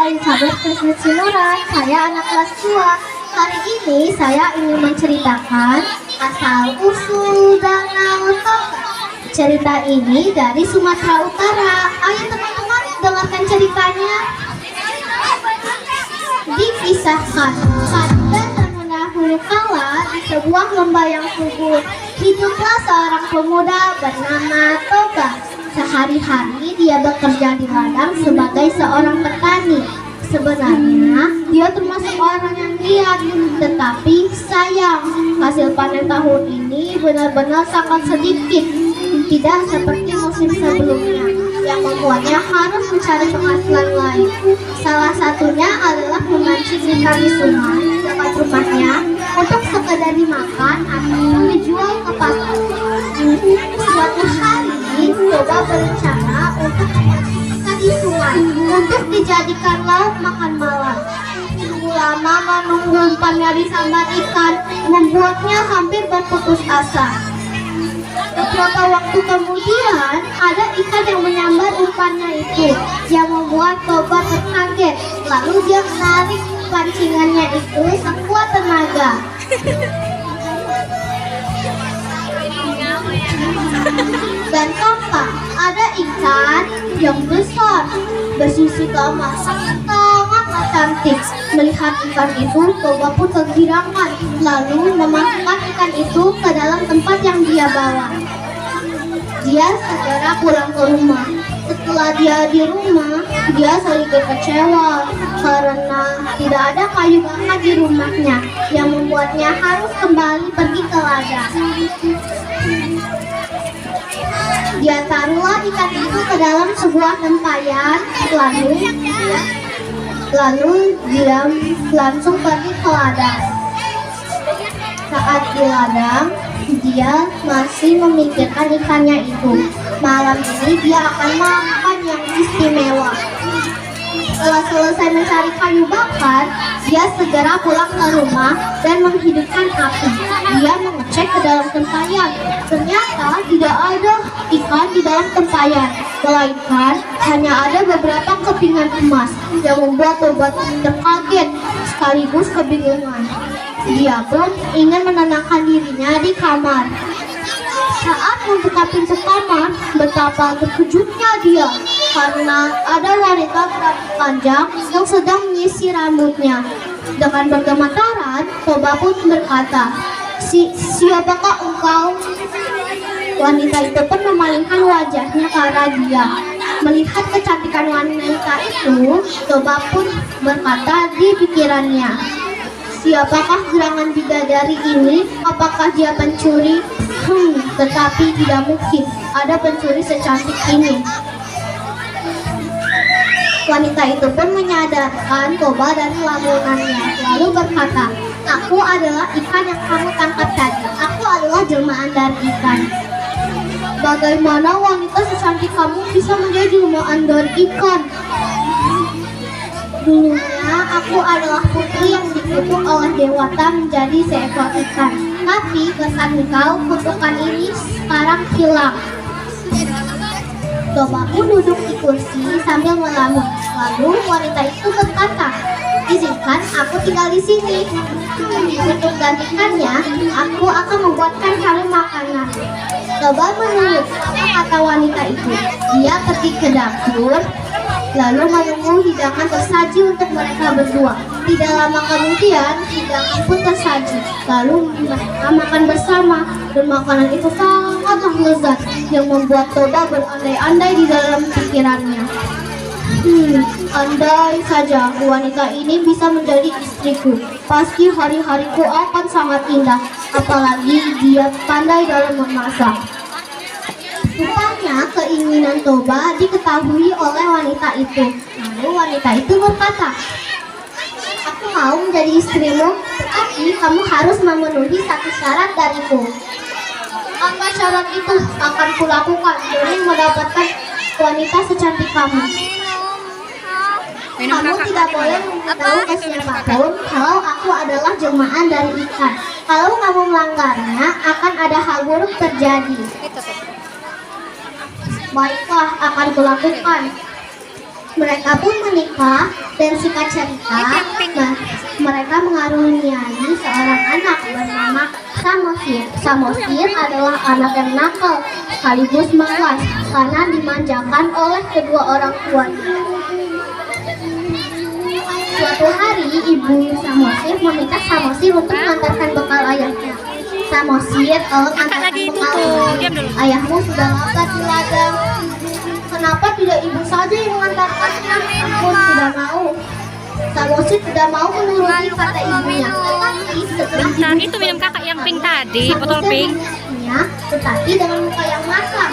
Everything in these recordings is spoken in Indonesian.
Elizabeth Krisnasinuran. Saya anak kelas 2. Hari ini saya ingin menceritakan asal-usul Danau Toba. Cerita ini dari Sumatera Utara. Ayo teman-teman dengarkan ceritanya. Dipisahkan. Pada zaman dahulu kala, di sebuah lembah yang subur, hiduplah seorang pemuda bernama Toba. Sehari-hari dia bekerja di ladang sebagai seorang petani. Sebenarnya dia termasuk orang yang giat, tetapi sayang, hasil panen tahun ini benar-benar sangat sedikit, tidak seperti musim sebelumnya, yang membuatnya harus mencari penghasilan lain. Salah satunya adalah memancing ikan di sungai dekat rumahnya untuk sekedar dimakan atau dijual ke pasar. Suatu hari, Toba berencana untuk memancing ikan di sungai untuk dijadikan lauk makan malam. Lama menunggu umpannya disambar ikan membuatnya hampir berputus asa. Beberapa waktu kemudian, ada ikan yang menyambar umpannya itu, yang membuat Toba terkaget. Lalu dia menarik pancingannya itu sekuat tenaga. Dan tampak ada ikan yang besar, bersisi keemasan sangat cantik. Melihat ikan itu, Toba pun kegirangan, lalu memasukkan ikan itu ke dalam tempat yang dia bawa. Dia segera pulang ke rumah. Setelah dia di rumah, dia sedikit kecewa karena tidak ada kayu bakar di rumahnya, yang membuatnya harus kembali pergi ke ladang. Dia taruhlah ikan itu ke dalam sebuah tempayan, lalu dia langsung pergi ke ladang. Saat di ladang, dia masih memikirkan ikannya itu. Malam ini dia akan makan yang istimewa. Setelah selesai mencari kayu bakar, dia segera pulang ke rumah dan menghidupkan api. Dia mengecek ke dalam tempayan. Ternyata tidak ada ikan di dalam tempayan, melainkan hanya ada beberapa kepingan emas, yang membuat Toba terkaget sekaligus kebingungan. Dia pun ingin menenangkan dirinya di kamar. Saat membuka pintu kamar, betapa terkejutnya dia karena ada wanita berambut panjang yang sedang menyisir rambutnya. Dengan bergemetaran, Toba pun berkata, "Siapakah engkau?" Wanita itu pun memalingkan wajahnya ke arah dia. Melihat kecantikan wanita itu, Toba pun berkata di pikirannya, "Siapakah gerangan bidadari ini? Apakah dia pencuri? Tetapi tidak mungkin ada pencuri secantik ini." Wanita itu pun menyadarkan Toba dari lamunannya, lalu berkata, "Aku adalah ikan yang kamu tangkap tadi. Aku adalah jelmaan dari ikan." "Bagaimana wanita secantik kamu bisa menjadi jelmaan dari ikan?" "Dulunya aku adalah putri yang dikutuk oleh dewata menjadi seekor ikan. Tapi kesan engkau, kutukan ini sekarang hilang." Toba pun duduk di kursi sambil melamun. Lalu wanita itu berkata, "Izinkan aku tinggal di sini. Untuk gantikannya, aku akan membuatkan kamu makanan." Toba menurut apa kata wanita itu. Dia pergi ke dapur, lalu menunggu hidangan tersaji untuk mereka berdua. Tidak lama kemudian, hidangan pun tersaji. Lalu mereka makan bersama, dan makanan itu sangatlah lezat, yang membuat Toba berandai-andai di dalam pikirannya. Andai saja wanita ini bisa menjadi istriku, pasti hari-hariku akan sangat indah. Apalagi dia pandai dalam memasak. Rupanya keinginan Toba diketahui oleh wanita itu. Lalu wanita itu berkata, "Aku mau menjadi istrimu, tapi kamu harus memenuhi satu syarat dariku." "Apa syarat itu?" "Akan kulakukan demi mendapatkan wanita secantik kamu. Kamu tidak boleh memberitahu ke siapapun kalau aku adalah jelmaan dari ikan. Kalau kamu melanggarnya, akan ada hal buruk terjadi." "Baiklah, akan kulakukan." Mereka pun menikah dan singkat cerita, mereka mengaruniai seorang anak bernama Samosir. Samosir adalah anak yang nakal sekaligus malas karena dimanjakan oleh kedua orang tuanya. Suatu hari ibu Samosir meminta Samosir untuk mengantarkan bekal ayahnya. Samosir antarkan bekal. Ayahmu sudah lapar di ladang. Kenapa tidak ibu saja yang mengantarkannya? Aku tidak mau. Samosir tidak mau menuruti kata ibunya. Tetapi setelah itu minum kakak yang pink tadi, botol pink. Tetapi dengan muka yang masam.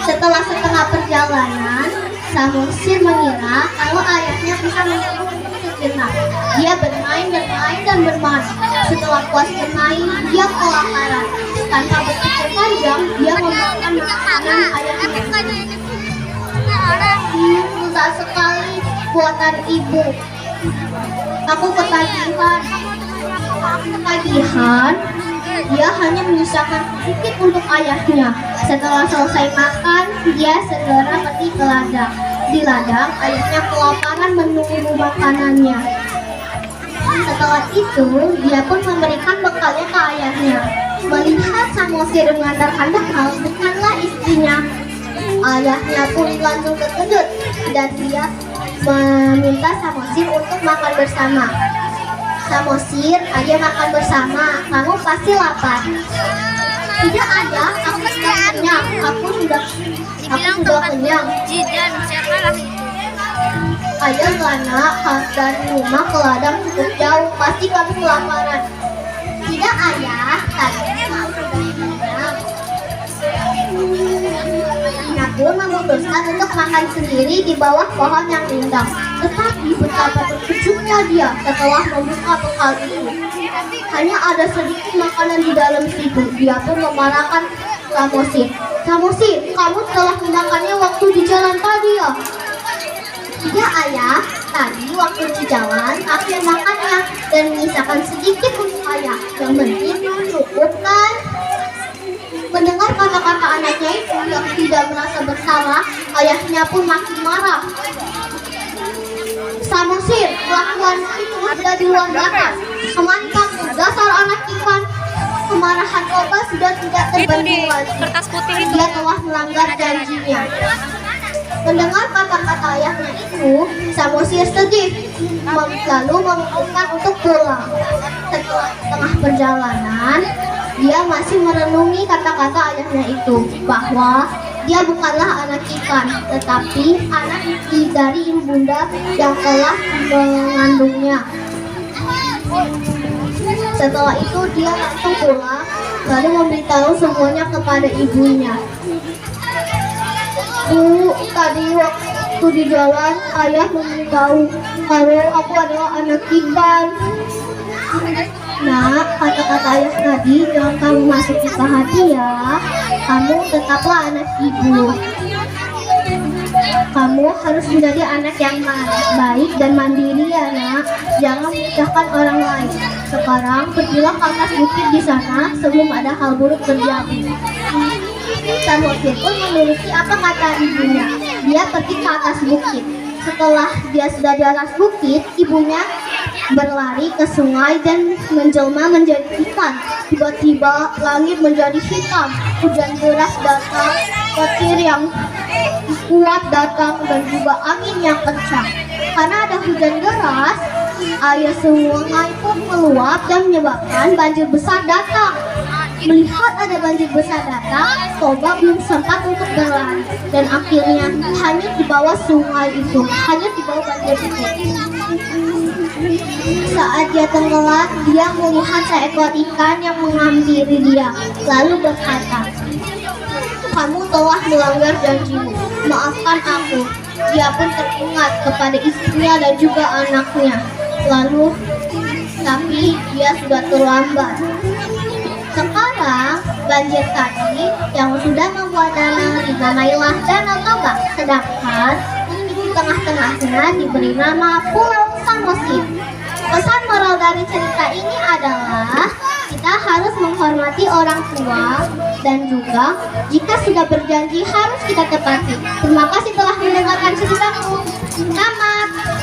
Setelah setengah perjalanan, Samosir mengira kalau ayahnya bisa menyuruh sejenak. Dia bermain dan bermain. Setelah puas bermain, dia kelaparan. Tanpa berpikir panjang, dia memakan makanan ayahnya. Susah sekali buatan ibu. Aku ketagihan. Dia hanya menyisakan sedikit untuk ayahnya. Setelah selesai makan, dia segera pergi ke ladang. Di ladang, ayahnya kelaparan menunggu makanannya. Setelah itu, dia pun memberikan bekalnya ke ayahnya. Melihat Samosir mengantarkan bekal, bukanlah istrinya. Ayahnya pun langsung terkejut dan dia meminta Samosir untuk makan bersama. Samosir, ayo makan bersama, kamu pasti lapar. Tidak ayah, aku sudah kenyang. Aku sudah kenyang. Ayah Lana dari rumah ke ladang cukup jauh, pasti kamu kelaparan. Tidak ayah, tadi aku sudah kenyang. Ayah pun memutuskan untuk makan sendiri di bawah pohon yang rindang. Tetapi betapa terkejutnya dia setelah membuka bekal itu. Hanya ada sedikit makanan di dalam situ. Dia pun memarahkan Samosir. Samosir, kamu telah memakannya waktu di jalan tadi ya? Tidak ayah, tadi waktu di jalan aku yang makannya dan menyisakan sedikit untuk ayah. Yang penting cukup kan? Mendengar kata-kata anaknya itu yang tidak merasa bersalah, ayahnya pun makin marah. Samosir, kelakuanmu itu sudah di luar batas. Kemana kamu, dasar anak ikan? Kemarahan Oba sudah tidak terbendung lagi. Kertas putih itu. Dia telah melanggar janjinya. Mendengar kata-kata ayahnya itu, Samosir sedih, lalu memutuskan untuk pulang. Setelah tengah perjalanan, dia masih merenungi kata-kata ayahnya itu, bahwa dia bukanlah anak ikan, tetapi anak dari ibunda yang telah mengandungnya. Setelah itu dia langsung pulang, lalu memberitahu semuanya kepada ibunya. Bu, tadi waktu di jalan ayah memberitahu kalau aku adalah anak ikan. Nah, kata-kata ayah tadi jangan kamu masuki ke hati ya. Kamu tetaplah anak ibu. Kamu harus menjadi anak yang baik dan mandiri ya nak. Jangan menyusahkan orang lain. Sekarang pergilah ke atas bukit di sana sebelum ada hal buruk terjadi. Samosir pun menuruti apa kata ibunya. Dia pergi ke atas bukit. Setelah dia sudah di atas bukit, ibunya berlari ke sungai dan menjelma menjadi ikan. Tiba-tiba langit menjadi hitam. Hujan deras datang, petir yang kuat datang dan juga angin yang kencang. Karena ada hujan deras, air sungai pun meluap dan menyebabkan banjir besar datang. Melihat ada banjir besar datang, Toba belum sempat untuk berlari dan akhirnya hanyut di bawah sungai itu, hanyut di bawah banjir itu. Saat dia tenggelam, dia melihat seekor ikan yang menghampiri dia, lalu berkata, "Kamu telah melanggar janjimu, maafkan aku." Dia pun teringat kepada istrinya dan juga anaknya. Lalu, tapi dia sudah terlambat. Sekarang, banjir tadi yang sudah membuat danau dinamailah Danau Toba, sedangkan di tengah-tengahnya diberi nama Pulau Samosir. Pesan moral dari cerita ini adalah kita kita harus menghormati orang tua dan juga jika sudah berjanji harus kita tepati. Terima kasih telah mendengarkan ceritaku. Selamat.